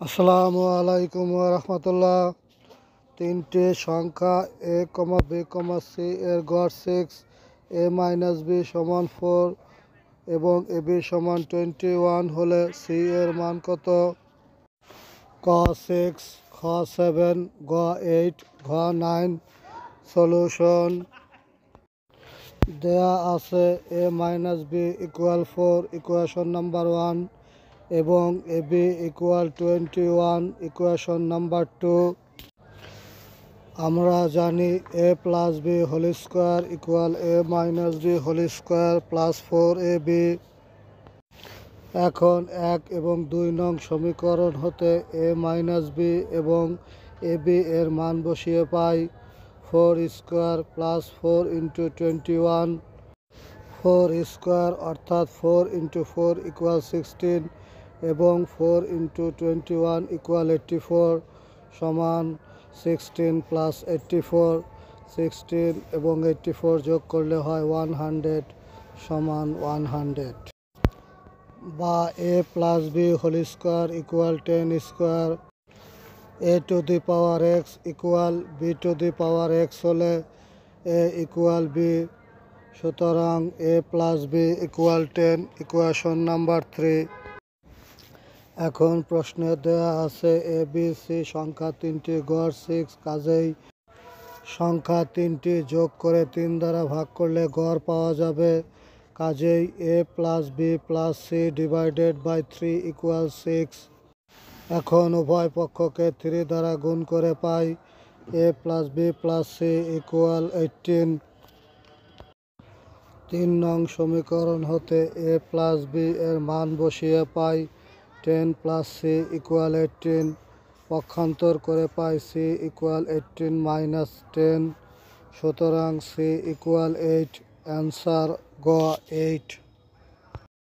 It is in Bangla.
আসসালামু আলাইকুম রহমতুল্লাহ। তিনটি সংখ্যা a, b, c এর গড় 6, a - b সমান 4 এবং ab সমান 21 হলে c এর মান কত? ক 6, খ 7, গ 8, ঘ 9। সলিউশন দেয়া আছে a - b = 4 ইকুয়েশন নাম্বার 1 এবং ab = 21 ইকুয়েশন নাম্বার 2। আমরা জানি a + b² = a - b² + 4ab। এখন 1 এবং 2 নং সমীকরণ হতে a - b এবং ab এর মান বসিয়ে পাই 4² + 4 × 21। 4² অর্থাৎ 4 × 4 = 16 এবং 4 × 21 = 84 সমান 16 + 84। 16 এবং 84 যোগ করলে হয় 100 সমান 100। বা a + b² = 10²। a⁴x b⁴x হলে a = b, সুতরাং a + b = 10 ইকুয়েশন নাম্বার 3। এখন প্রশ্নে দেয়া আছে a b c সংখ্যা তিনটি গড় 6, কাজেই সংখ্যা তিনটি যোগ করে 3 দ্বারা ভাগ করলে গড় পাওয়া যাবে। কাজেই a + b + c / 3 = 6। এখন উভয় পক্ষকে 3 দ্বারা গুণ করে পাই a + b + c = 18। 3 নং সমীকরণ হতে a + b এর মান বসিয়ে পাই 10 + c = 18। পক্ষান্তর করে পাই c = 18 - 10, সুতরাং c = 8। অ্যান্সার গ 8।